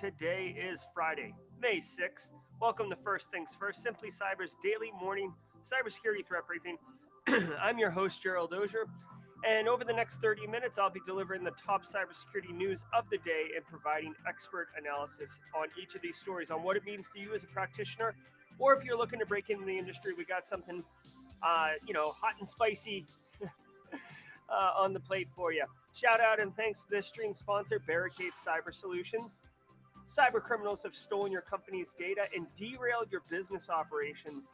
Today is Friday, May 6th. Welcome to First Things First, Simply Cyber's daily morning cybersecurity threat briefing. I'm your host, Gerald Auger, and over the next 30 minutes, I'll be delivering the top cybersecurity news of the day and providing expert analysis on each of these stories on what it means to you as a practitioner, or if you're looking to break into the industry, we got something, hot and spicy on the plate for you. Shout out and thanks to this stream sponsor, Barricade Cyber Solutions. Cyber criminals have stolen your company's data and derailed your business operations.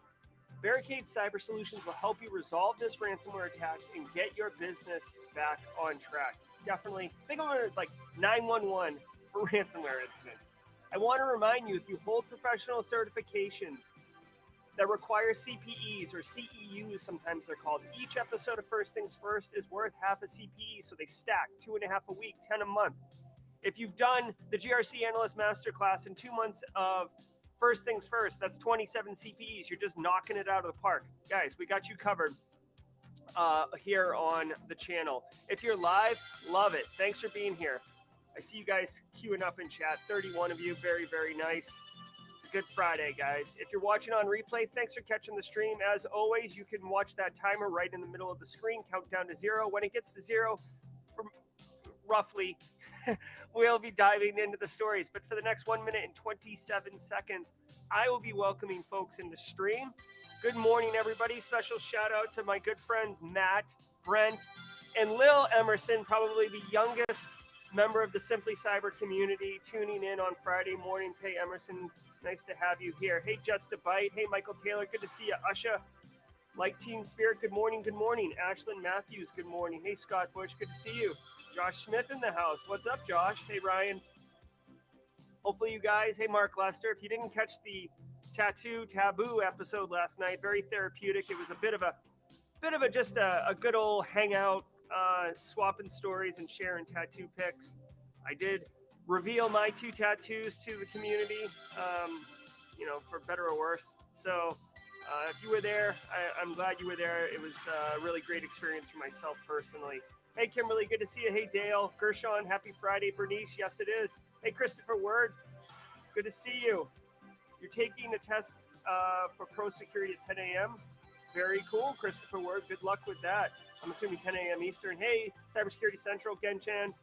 Barricade Cyber Solutions will help you resolve this ransomware attack and get your business back on track. Definitely think of it as like 911 for ransomware incidents. I want to remind you, if you hold professional certifications that require CPEs or CEUs, sometimes they're called, each episode of First Things First is worth half a CPE, so they stack 2.5 a week, 10 a month. If you've done the GRC Analyst Master Class in 2 months of First Things First, that's 27 CPEs. You're just knocking it out of the park. Guys, we got you covered here on the channel. If you're live, love it. Thanks for being here. I see you guys queuing up in chat, 31 of you, very, very nice. Good Friday, guys. If you're watching on replay, thanks for catching the stream. As always, you can watch that timer right in the middle of the screen, count down to 0. When it gets to 0, from roughly, we'll be diving into the stories. But for the next 1 minute and 27 seconds, I will be welcoming folks in the stream. Good morning, everybody. Special shout out to my good friends, Matt, Brent, and Lil Emerson, probably the youngest member of the Simply Cyber community, tuning in on Friday mornings. Hey, Emerson, nice to have you here. Hey, Just a Bite. Hey, Michael Taylor, good to see you. Usha, like Teen Spirit, good morning, good morning. Ashlyn Matthews, good morning. Hey, Scott Bush, good to see you. Josh Smith in the house. What's up, Josh? Hey, Ryan. Hopefully you guys, hey, Mark Lester, if you didn't catch the Tattoo Taboo episode last night, very therapeutic. It was a bit of a good old hangout, swapping stories and sharing tattoo pics. I did reveal my 2 tattoos to the community, for better or worse. So if you were there, I'm glad you were there. It was a really great experience for myself personally. Hey, Kimberly, good to see you. Hey, Dale, Gershon, happy Friday. Bernice, yes, it is. Hey, Christopher Word, good to see you. You're taking a test for Pro Security at 10 a.m. Very cool, Christopher Word. Good luck with that. I'm assuming 10 a.m. Eastern. Hey, Cybersecurity Central, Genchan.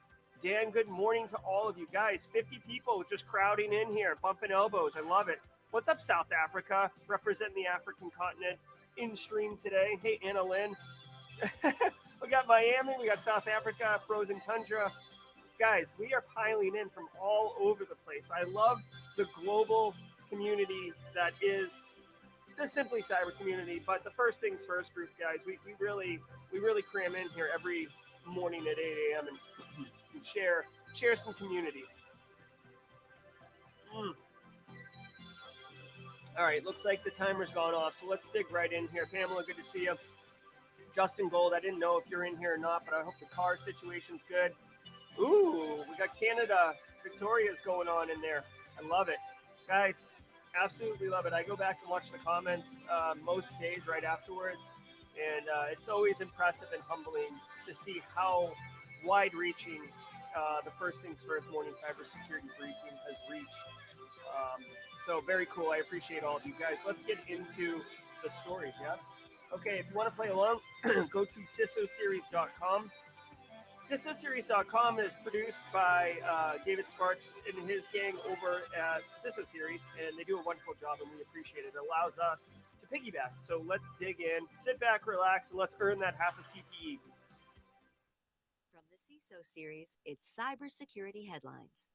Dan, good morning to all of you guys. 50 people just crowding in here, bumping elbows. I love it. What's up, South Africa? Representing the African continent. Instream today. Hey, Anna Lynn. We got Miami. We got South Africa, frozen tundra. Guys, we are piling in from all over the place. I love the global community that is the Simply Cyber community, but the First Things First group, guys, we really cram in here every morning at 8 a.m. and share some community. All right, looks like the timer's gone off, so let's dig right in here. Pamela, good to see you. Justin Gold, I didn't know if you're in here or not, but I hope the car situation's good. Ooh, we got Canada. Victoria's going on in there. I love it. Guys, absolutely love it. I go back and watch the comments most days right afterwards, and it's always impressive and humbling to see how wide-reaching the First Things First morning cybersecurity briefing has reached. So very cool. I appreciate all of you guys. Let's get into the stories, yes? Okay, if you want to play along, go to cisoseries.com. cisoseries.com is produced by David Sparks and his gang over at CISO Series, and they do a wonderful job, and we appreciate it. It allows us to piggyback. So let's dig in, sit back, relax, and let's earn that half a CPE. From the CISO Series, it's Cybersecurity Headlines.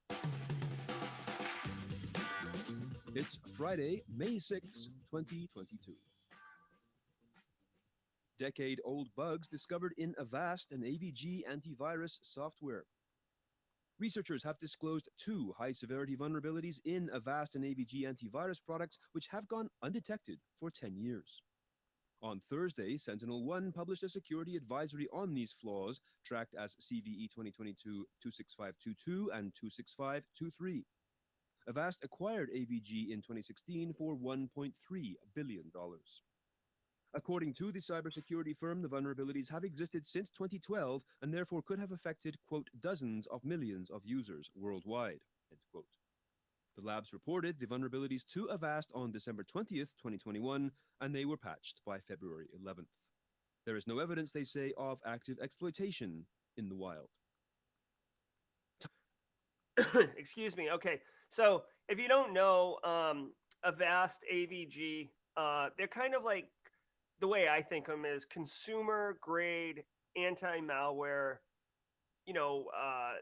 It's Friday, May 6th, 2022. Decade-old bugs discovered in Avast and AVG antivirus software. Researchers have disclosed 2 high-severity vulnerabilities in Avast and AVG antivirus products which have gone undetected for 10 years. On Thursday, SentinelOne published a security advisory on these flaws, tracked as CVE 2022-26522 and 26523. Avast acquired AVG in 2016 for $1.3 billion. According to the cybersecurity firm, the vulnerabilities have existed since 2012 and therefore could have affected, quote, dozens of millions of users worldwide, end quote. The labs reported the vulnerabilities to Avast on December 20th, 2021, and they were patched by February 11th. There is no evidence, they say, of active exploitation in the wild. Excuse me. Okay. So if you don't know, Avast AVG, they're kind of like, the way I think of them is consumer grade anti-malware,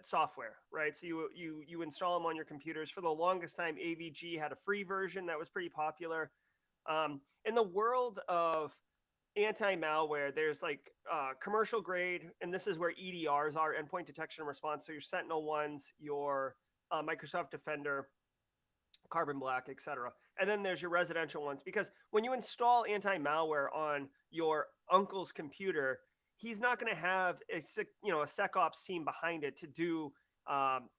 software, right? So you install them on your computers. For the longest time, AVG had a free version that was pretty popular. In the world of anti-malware, there's like commercial grade, and this is where EDRs are, endpoint detection and response. So your Sentinel ones, your Microsoft Defender, Carbon Black, etc. And then there's your residential ones, because when you install anti-malware on your uncle's computer, he's not going to have a SecOps team behind it to do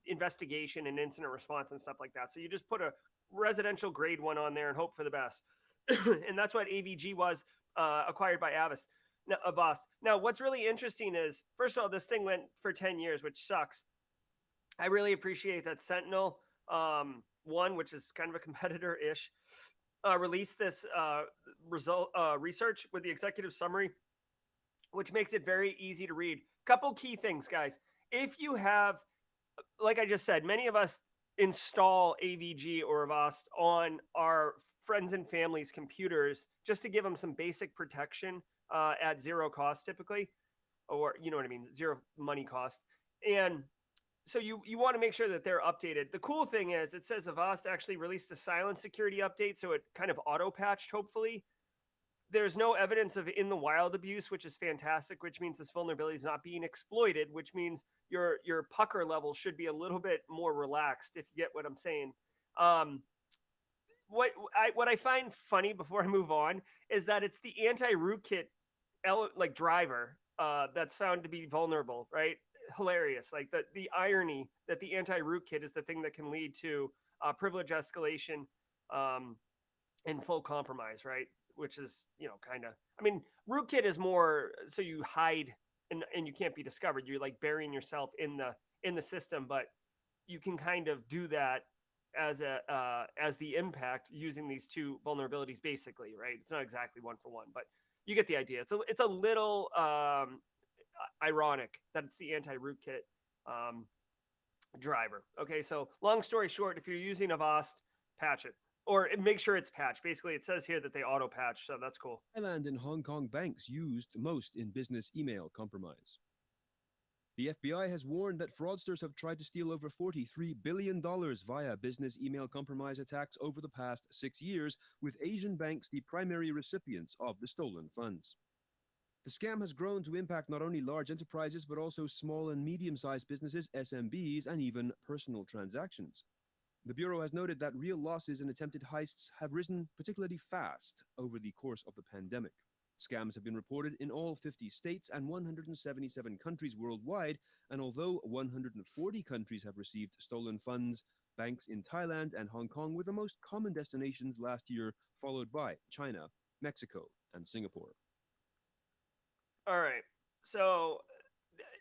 investigation and incident response and stuff like that. So you just put a residential grade one on there and hope for the best. And that's what AVG was, acquired by Avast. Now, what's really interesting is, first of all, this thing went for 10 years, which sucks. I really appreciate that Sentinel one, which is kind of a competitor-ish, released this research with the executive summary, which makes it very easy to read. Couple key things, guys. If you have, like I just said, many of us install AVG or Avast on our friends and family's computers just to give them some basic protection at zero cost typically, or you know what I mean, zero money cost. And so you want to make sure that they're updated. The cool thing is, it says Avast actually released a silent security update, so it kind of auto-patched, hopefully. There's no evidence of in the wild abuse, which is fantastic, which means this vulnerability is not being exploited, which means your pucker level should be a little bit more relaxed, if you get what I'm saying. What I find funny before I move on is that it's the anti-rootkit driver that's found to be vulnerable, right? Hilarious. Like the irony that the anti-rootkit is the thing that can lead to privilege escalation and full compromise, right? Which is, kind of, I mean, rootkit is more so you hide and you can't be discovered. You're like burying yourself in the system, but you can kind of do that as the impact using these two vulnerabilities, basically, right? It's not exactly one for one, but you get the idea. It's a little ironic that it's the anti-rootkit driver. Okay, so long story short, if you're using Avast, patch it, or make sure it's patched. Basically, it says here that they auto patch, so that's cool. Thailand and Hong Kong banks used most in business email compromise. The FBI has warned that fraudsters have tried to steal over $43 billion via business email compromise attacks over the past 6 years, with Asian banks the primary recipients of the stolen funds. The scam has grown to impact not only large enterprises, but also small and medium-sized businesses, SMBs, and even personal transactions. The Bureau has noted that real losses and attempted heists have risen particularly fast over the course of the pandemic. Scams have been reported in all 50 states and 177 countries worldwide, and although 140 countries have received stolen funds, banks in Thailand and Hong Kong were the most common destinations last year, followed by China, Mexico, and Singapore. All right. So,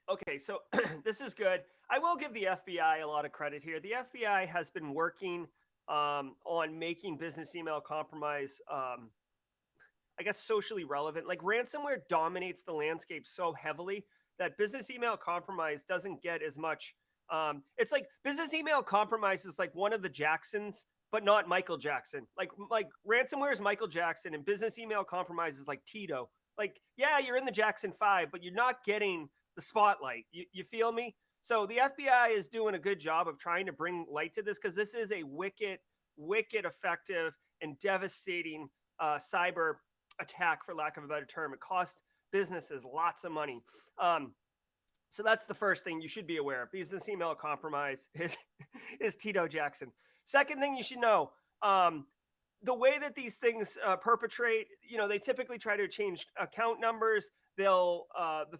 okay, so this is good. I will give the FBI a lot of credit here. The FBI has been working on making business email compromise, I guess, socially relevant. Like, ransomware dominates the landscape so heavily that business email compromise doesn't get as much. It's like business email compromise is like one of the Jacksons, but not Michael Jackson. Like ransomware is Michael Jackson, and business email compromise is like Tito. Like, yeah, you're in the Jackson 5, but you're not getting the spotlight. You feel me? So the FBI is doing a good job of trying to bring light to this, because this is a wicked effective and devastating cyber attack, for lack of a better term. It costs businesses lots of money. So that's the first thing you should be aware of. Business email compromise is Tito Jackson. Second thing you should know, the way that these things perpetrate, they typically try to change account numbers. The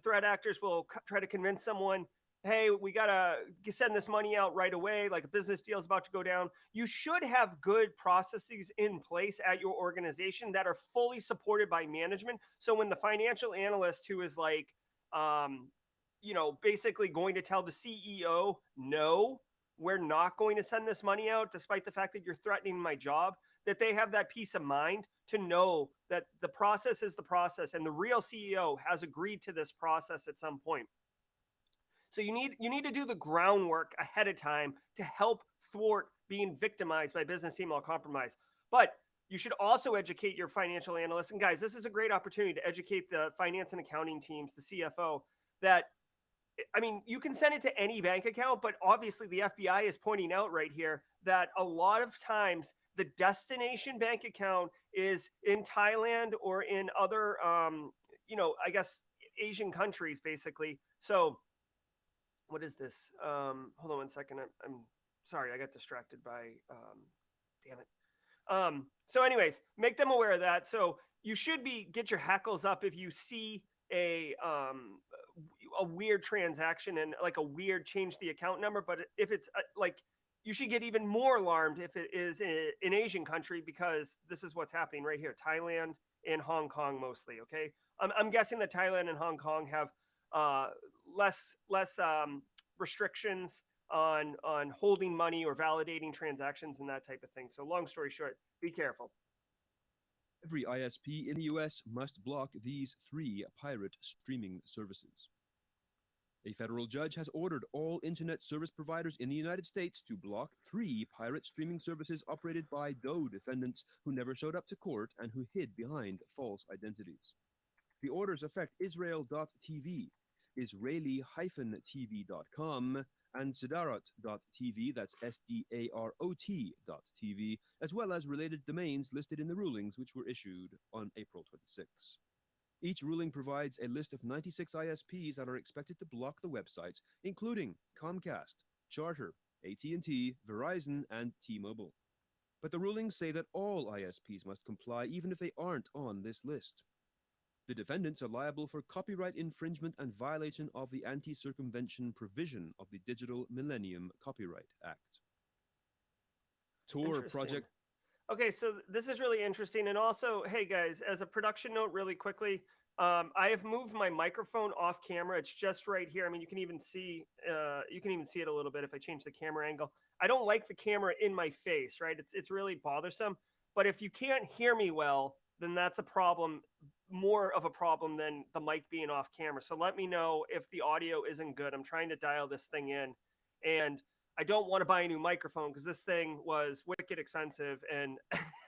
threat actors will try to convince someone, hey, we got to send this money out right away, like a business deal is about to go down. You should have good processes in place at your organization that are fully supported by management. So when the financial analyst who is like, basically going to tell the CEO no, we're not going to send this money out, despite the fact that you're threatening my job, that they have that peace of mind to know that the process is the process and the real CEO has agreed to this process at some point. So you need to do the groundwork ahead of time to help thwart being victimized by business email compromise. But you should also educate your financial analysts. And guys, this is a great opportunity to educate the finance and accounting teams, the CFO, that, I mean, you can send it to any bank account, but obviously the FBI is pointing out right here that a lot of times the destination bank account is in Thailand or in other, I guess, Asian countries, basically. So what is this? Hold on one second. I'm sorry. I got distracted by, damn it. So anyways, make them aware of that. So you should get your hackles up if you see a weird transaction and like a weird change the account number. But if it's like, you should get even more alarmed if it is an Asian country, because this is what's happening right here. Thailand and Hong Kong mostly. Okay. I'm guessing that Thailand and Hong Kong have less restrictions on holding money or validating transactions and that type of thing. So long story short, be careful. Every ISP in the US must block these 3 pirate streaming services. A federal judge has ordered all internet service providers in the United States to block 3 pirate streaming services operated by Doe defendants who never showed up to court and who hid behind false identities. The orders affect Israel.tv, Israeli-TV.com, and Sidarat.tv, that's SDAROT.tv, as well as related domains listed in the rulings which were issued on April 26. Each ruling provides a list of 96 ISPs that are expected to block the websites, including Comcast, Charter, AT&T, Verizon, and T-Mobile. But the rulings say that all ISPs must comply even if they aren't on this list. The defendants are liable for copyright infringement and violation of the anti-circumvention provision of the Digital Millennium Copyright Act. Tor project. Okay, so this is really interesting. And also, hey guys, as a production note really quickly, I have moved my microphone off camera. It's just right here. I mean, you can even see it a little bit if I change the camera angle. I don't like the camera in my face, right? It's really bothersome. But if you can't hear me well, then that's a problem, more of a problem than the mic being off camera. So let me know if the audio isn't good. I'm trying to dial this thing in, and I don't want to buy a new microphone because this thing was wicked expensive, and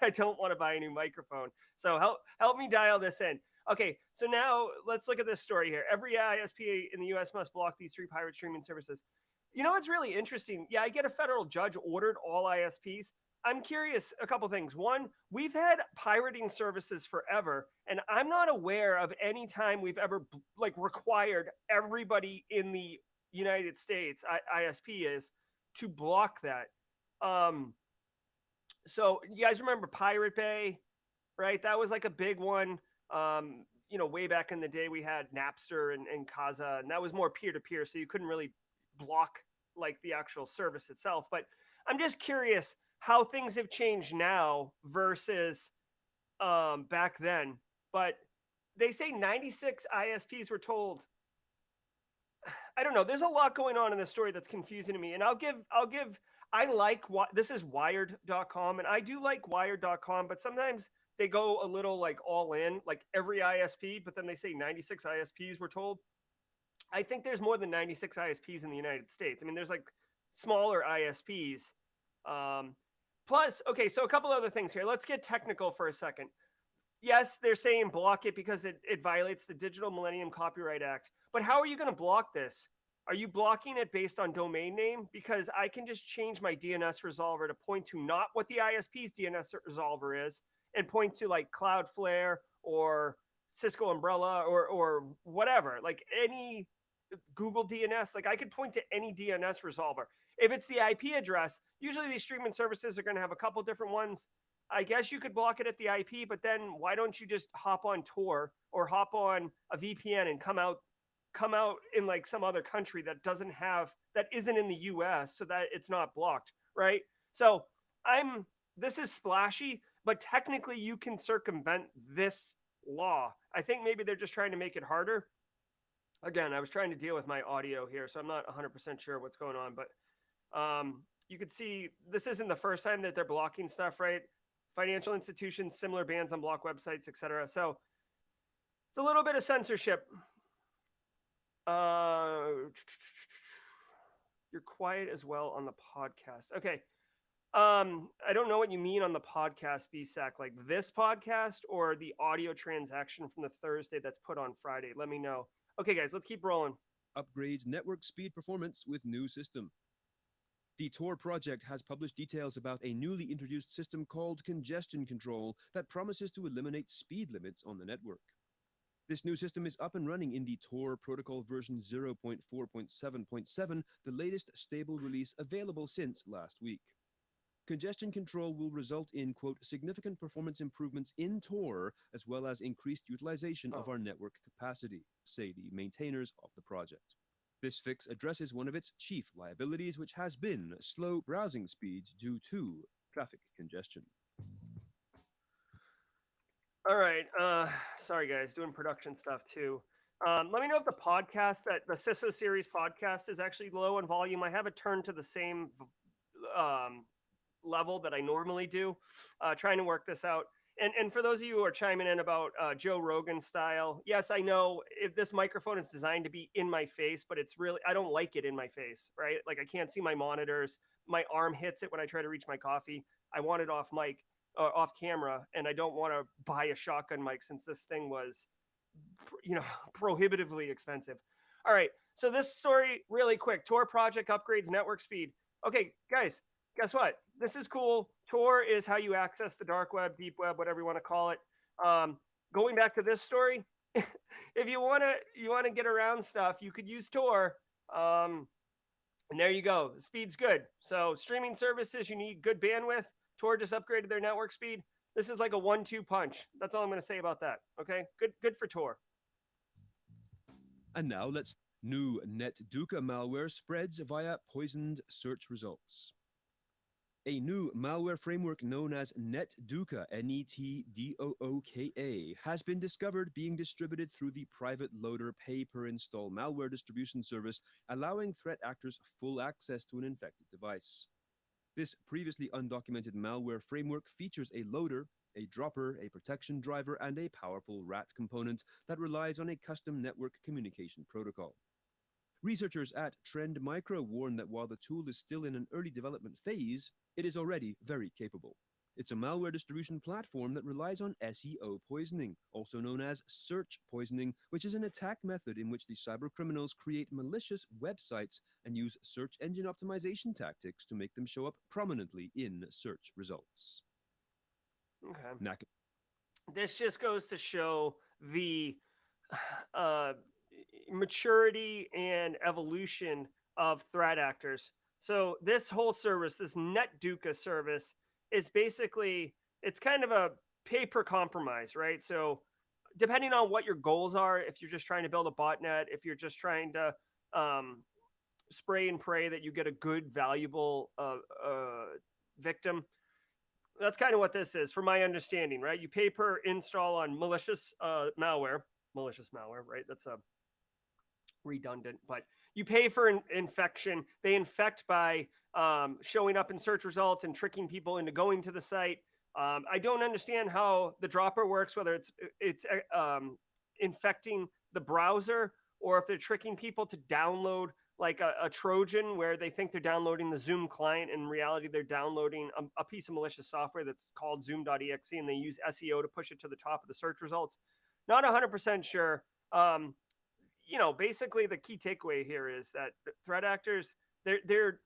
I don't want to buy a new microphone. So help me dial this in. Okay, so now let's look at this story here. Every ISP in the US must block these 3 pirate streaming services. You know what's really interesting? Yeah, I get a federal judge ordered all ISPs. I'm curious, a couple things. One, we've had pirating services forever, and I'm not aware of any time we've ever required everybody in the United States, ISP is, to block that. So you guys remember Pirate Bay, right? That was like a big one. Way back in the day, we had Napster and Kazaa, and that was more peer-to-peer, so you couldn't really block like the actual service itself. But I'm just curious how things have changed now versus back then. But they say 96 ISPs were told. I don't know. There's a lot going on in this story that's confusing to me. And this is wired.com, and I do like wired.com, but sometimes they go a little like all in, like every ISP, but then they say 96 ISPs were told. I think there's more than 96 ISPs in the United States. I mean, there's like smaller ISPs. Plus, okay, so a couple other things here. Let's get technical for a second. Yes, they're saying block it because it violates the Digital Millennium Copyright Act. But how are you going to block this? Are you blocking it based on domain name? Because I can just change my DNS resolver to point to not what the ISP's DNS resolver is and point to like Cloudflare or Cisco Umbrella or whatever, like any Google DNS. Like I could point to any DNS resolver. If it's the IP address, usually these streaming services are going to have a couple different ones. I guess you could block it at the IP, but then why don't you just hop on Tor or hop on a VPN and come out in like some other country that isn't in the US so that it's not blocked, right? So this is splashy, but technically you can circumvent this law. I think maybe they're just trying to make it harder. Again, I was trying to deal with my audio here, so I'm not 100% sure what's going on, but You could see this isn't the first time that they're blocking stuff, right? Financial institutions, similar bans on block websites, etc. So it's a little bit of censorship. You're quiet as well on the podcast. Okay. I don't know what you mean on the podcast, BSAC, like this podcast or the audio transaction from the Thursday that's put on Friday. Let me know. Okay, guys, let's keep rolling. Upgrades network speed performance with new system. The Tor project has published details about a newly introduced system called congestion control that promises to eliminate speed limits on the network. This new system is up and running in the Tor protocol version 0.4.7.7, the latest stable release available since last week. Congestion control will result in, quote, significant performance improvements in Tor, as well as increased utilization of our network capacity, say the maintainers of the project. This fix addresses one of its chief liabilities, which has been slow browsing speeds due to traffic congestion. All right. Sorry, guys, doing production stuff too. Let me know if the podcast, that the CISO series podcast, is actually low in volume. I have it turned to the same level that I normally do, trying to work this out. And for those of you who are chiming in about Joe Rogan style, yes, I know if this microphone is designed to be in my face, but it's really, I don't like it in my face, right? Like I can't see my monitors. My arm hits it when I try to reach my coffee. I want it off mic, off camera, and I don't want to buy a shotgun mic since this thing was, prohibitively expensive. All right, so this story really quick. Tor project upgrades network speed. Okay, guys, guess what? This is cool. Tor is how you access the dark web, deep web, whatever you want to call it. Going back to this story, if you want to get around stuff, you could use Tor. And there you go. The speed's good. So streaming services, you need good bandwidth. Tor just upgraded their network speed. This is like a 1-2 punch. That's all I'm going to say about that. Okay, good for Tor. And now new duka malware spreads via poisoned search results. A new malware framework known as duka, NETDOOKA, has been discovered being distributed through the private loader pay-per-install malware distribution service, allowing threat actors full access to an infected device. This previously undocumented malware framework features a loader, a dropper, a protection driver, and a powerful RAT component that relies on a custom network communication protocol. Researchers at Trend Micro warn that while the tool is still in an early development phase, it is already very capable. It's a malware distribution platform that relies on SEO poisoning, also known as search poisoning, which is an attack method in which the cybercriminals create malicious websites and use search engine optimization tactics to make them show up prominently in search results. Okay. This just goes to show the maturity and evolution of threat actors. So this whole service, this duka service, is basically, it's kind of a pay-per compromise, right? So depending on what your goals are, if you're just trying to build a botnet, if you're just trying to spray and pray that you get a good, valuable victim, that's kind of what this is, from my understanding, right? You pay per install on malicious malware, right? That's a redundant, but you pay for infection. They infect by showing up in search results and tricking people into going to the site. I don't understand how the dropper works, whether it's infecting the browser or if they're tricking people to download like a Trojan where they think they're downloading the Zoom client. In reality, they're downloading a piece of malicious software that's called zoom.exe, and they use SEO to push it to the top of the search results. Not 100% sure. Basically the key takeaway here is that threat actors, they're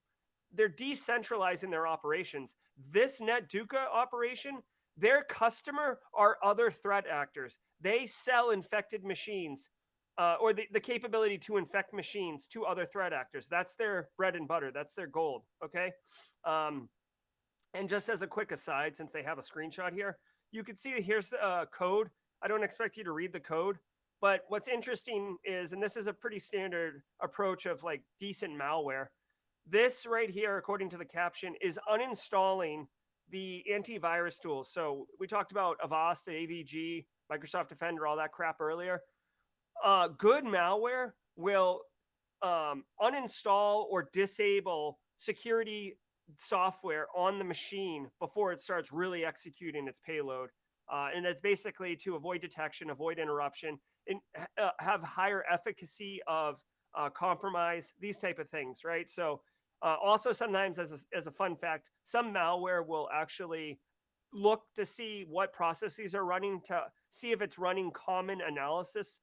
decentralizing their operations. This duka operation, their customer are other threat actors. They sell infected machines or the capability to infect machines to other threat actors. That's their bread and butter. That's their gold. Okay. And just as a quick aside, since they have a screenshot here, you can see here's the code. I don't expect you to read the code, but what's interesting is, and this is a pretty standard approach of like decent malware, this right here, according to the caption, is uninstalling the antivirus tools. So we talked about Avast, AVG, Microsoft Defender, all that crap earlier. Good malware will uninstall or disable security software on the machine before it starts really executing its payload. And that's basically to avoid detection, avoid interruption, and have higher efficacy of compromise, these type of things, right? So also sometimes as a fun fact, some malware will actually look to see what processes are running to see if it's running common analysis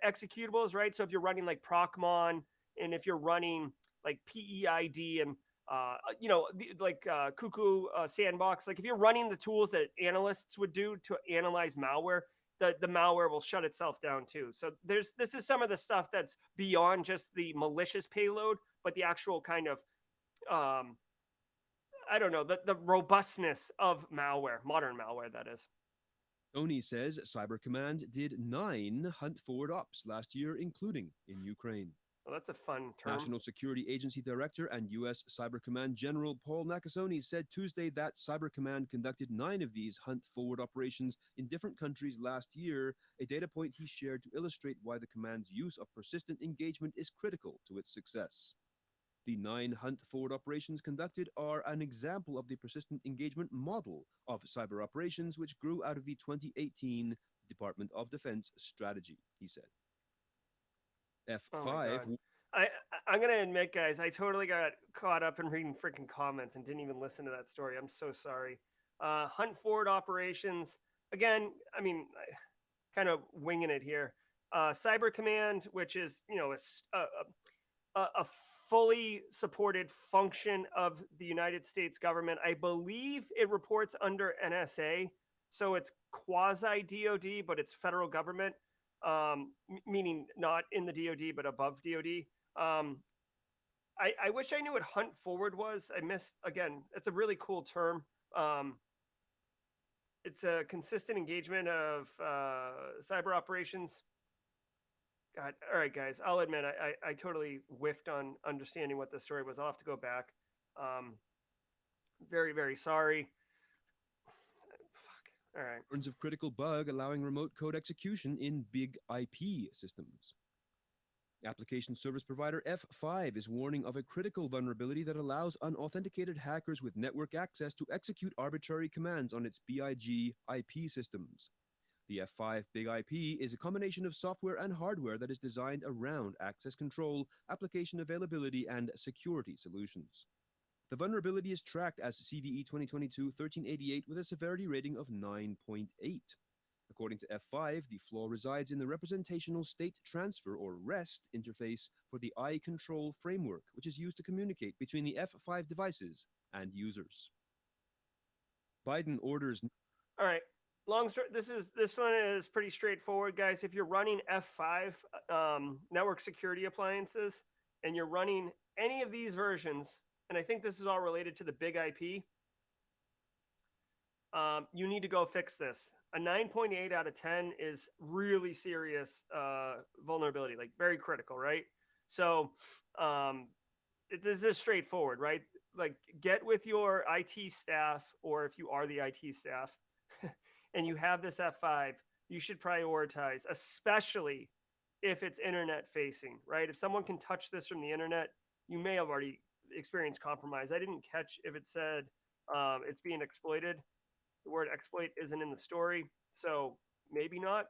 executables, right? So if you're running like procmon, and if you're running like PEID and cuckoo sandbox, like if you're running the tools that analysts would do to analyze malware, the malware will shut itself down too. So this is some of the stuff that's beyond just the malicious payload, but the actual kind of I don't know, the robustness of malware, modern malware, that is. Tony says Cyber Command did 9 hunt forward ops last year, including in Ukraine. Well, that's a fun term. National Security Agency Director and U.S. Cyber Command General Paul Nakasone said Tuesday that Cyber Command conducted 9 of these hunt forward operations in different countries last year, a data point he shared to illustrate why the command's use of persistent engagement is critical to its success. The 9 hunt forward operations conducted are an example of the persistent engagement model of cyber operations, which grew out of the 2018 Department of Defense strategy, he said. F5. I'm going to admit, guys, I totally got caught up in reading freaking comments and didn't even listen to that story. I'm so sorry. Hunt forward operations, again, I mean, kind of winging it here. Cyber Command, which is, a fully supported function of the United States government. I believe it reports under NSA, so it's quasi DoD, but it's federal government, meaning not in the DoD, but above DoD. I wish I knew what hunt forward was. I missed, again, it's a really cool term. It's a consistent engagement of cyber operations. God, all right, guys. I'll admit I totally whiffed on understanding what the story was. I'll have to go back. Very, very sorry. Fuck. All right. Of critical bug allowing remote code execution in big IP systems. Application service provider F5 is warning of a critical vulnerability that allows unauthenticated hackers with network access to execute arbitrary commands on its BIG IP systems. The F5 Big IP is a combination of software and hardware that is designed around access control, application availability, and security solutions. The vulnerability is tracked as CVE 2022-1388 with a severity rating of 9.8. According to F5, the flaw resides in the representational state transfer, or REST, interface for the iControl framework, which is used to communicate between the F5 devices and users. Biden orders... All right. Long story. This one is pretty straightforward, guys. If you're running F5 network security appliances and you're running any of these versions, and I think this is all related to the big IP, you need to go fix this. A 9.8 out of 10 is really serious vulnerability, like very critical, right? So this is straightforward, right? Like get with your IT staff, or if you are the IT staff, and you have this F5, you should prioritize, especially if it's internet facing, right? If someone can touch this from the internet, you may have already experienced compromise. I didn't catch if it said it's being exploited. The word exploit isn't in the story, so maybe not.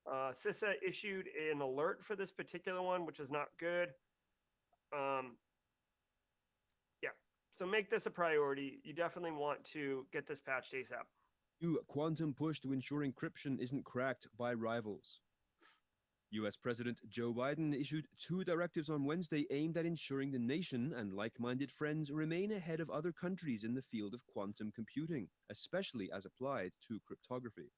CISA issued an alert for this particular one, which is not good. Yeah, so make this a priority. You definitely want to get this patched ASAP. New quantum push to ensure encryption isn't cracked by rivals. U.S. President Joe Biden issued 2 directives on Wednesday aimed at ensuring the nation and like-minded friends remain ahead of other countries in the field of quantum computing, especially as applied to cryptography.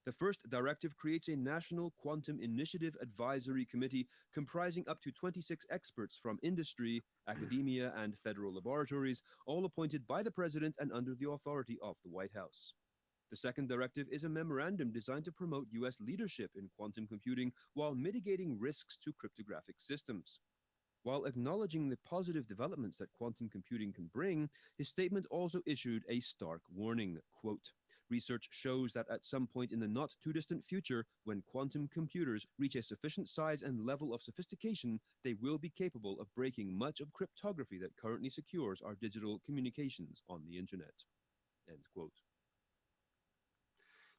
The first directive creates a National Quantum Initiative Advisory Committee comprising up to 26 experts from industry, academia, and federal laboratories, all appointed by the president and under the authority of the White House. The second directive is a memorandum designed to promote U.S. leadership in quantum computing while mitigating risks to cryptographic systems. While acknowledging the positive developments that quantum computing can bring, his statement also issued a stark warning, quote, Research shows that at some point in the not too distant future, when quantum computers reach a sufficient size and level of sophistication, they will be capable of breaking much of cryptography that currently secures our digital communications on the internet. End quote.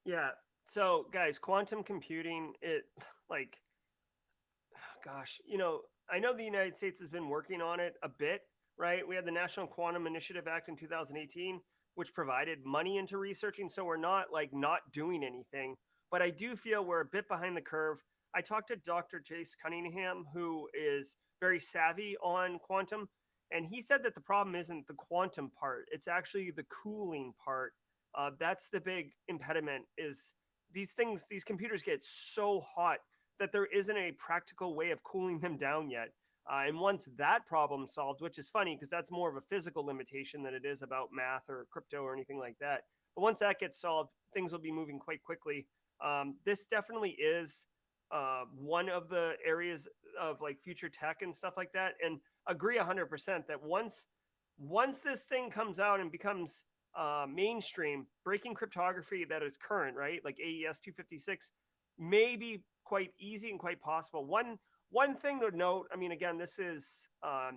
Yeah. So, guys, quantum computing, gosh, I know the United States has been working on it a bit, right? We had the National Quantum Initiative Act in 2018, which provided money into researching. So we're not not doing anything, but I do feel we're a bit behind the curve. I talked to Dr. Jace Cunningham, who is very savvy on quantum, and he said that the problem isn't the quantum part; it's actually the cooling part. That's the big impediment. Is these computers get so hot that there isn't a practical way of cooling them down yet. And once that problem solved, which is funny because that's more of a physical limitation than it is about math or crypto or anything like that. But once that gets solved, things will be moving quite quickly. This definitely is one of the areas of future tech and stuff like that. And agree 100% that once this thing comes out and becomes mainstream, breaking cryptography that is current, right, like AES 256, may be quite easy and quite possible. One thing to note, I mean, again, this is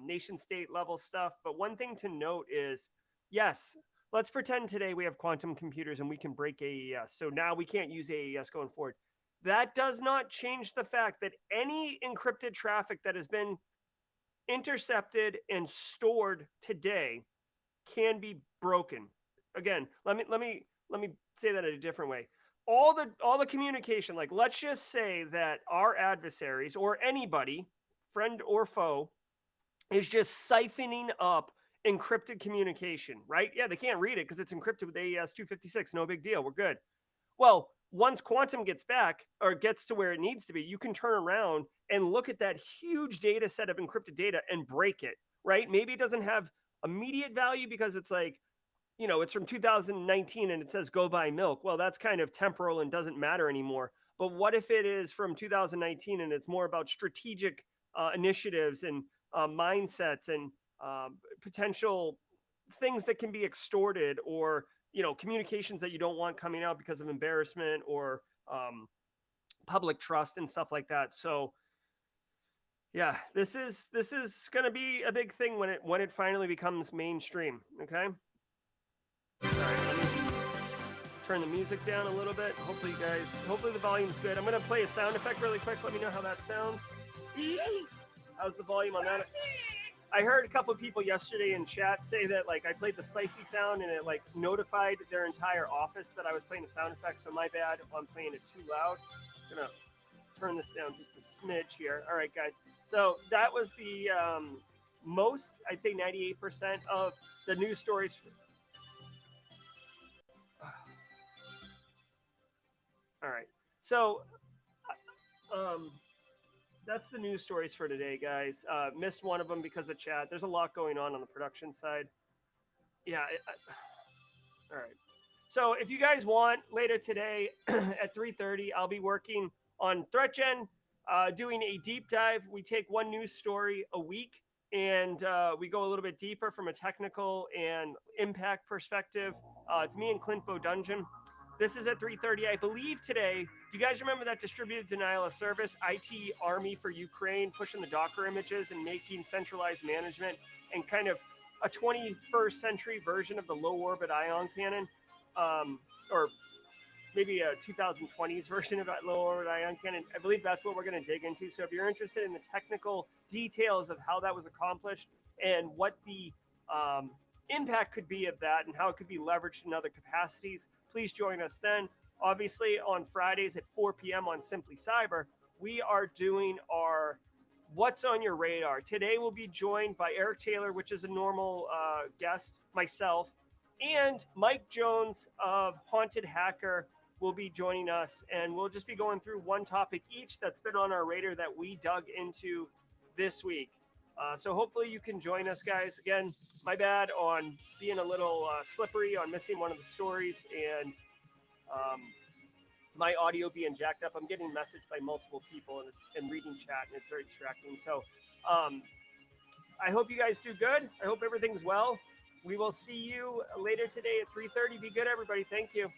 nation state level stuff, but one thing to note is, yes, let's pretend today we have quantum computers and we can break AES. So now we can't use AES going forward. That does not change the fact that any encrypted traffic that has been intercepted and stored today can be broken. Again, let me say that in a different way. All the communication, let's just say that our adversaries or anybody, friend or foe, is just siphoning up encrypted communication, right? Yeah, they can't read it because it's encrypted with AES 256. No big deal. We're good. Well, once quantum gets back or gets to where it needs to be, you can turn around and look at that huge data set of encrypted data and break it, right? Maybe it doesn't have immediate value because it's it's from 2019 and it says go buy milk. Well, that's kind of temporal and doesn't matter anymore. But what if it is from 2019 and it's more about strategic initiatives and mindsets and potential things that can be extorted or, communications that you don't want coming out because of embarrassment or public trust and stuff like that. So yeah, this is going to be a big thing when it finally becomes mainstream. Okay. All right, let me turn the music down a little bit. Hopefully the volume's good. I'm going to play a sound effect really quick. Let me know how that sounds. How's the volume on that? I heard a couple of people yesterday in chat say that I played the spicy sound and it notified their entire office that I was playing the sound effect. So my bad if I'm playing it too loud. I'm going to turn this down just a smidge here. All right, guys. So that was the most, I'd say 98% of the news stories. All right. So that's the news stories for today, guys. Missed one of them because of chat. There's a lot going on the production side. Yeah. All right. So if you guys want, later today at 3:30, I'll be working on ThreatGen, doing a deep dive. We take one news story a week and we go a little bit deeper from a technical and impact perspective. It's me and Clint Bodungeon. This is at 3:30. I believe today, do you guys remember that distributed denial of service, IT Army for Ukraine, pushing the Docker images and making centralized management and kind of a 21st century version of the low orbit ion cannon, or maybe a 2020s version of that low orbit ion cannon? I believe that's what we're going to dig into. So if you're interested in the technical details of how that was accomplished and what the impact could be of that and how it could be leveraged in other capacities, please join us then. Obviously, on Fridays at 4 p.m. on Simply Cyber, we are doing our What's on Your Radar. Today we'll be joined by Eric Taylor, which is a normal guest, myself, and Mike Jones of Haunted Hacker will be joining us, and we'll just be going through one topic each that's been on our radar that we dug into this week. So hopefully you can join us, guys. Again, my bad on being a little slippery on missing one of the stories and my audio being jacked up. I'm getting messaged by multiple people and reading chat, and it's very distracting. So I hope you guys do good. I hope everything's well. We will see you later today at 3:30. Be good, everybody. Thank you.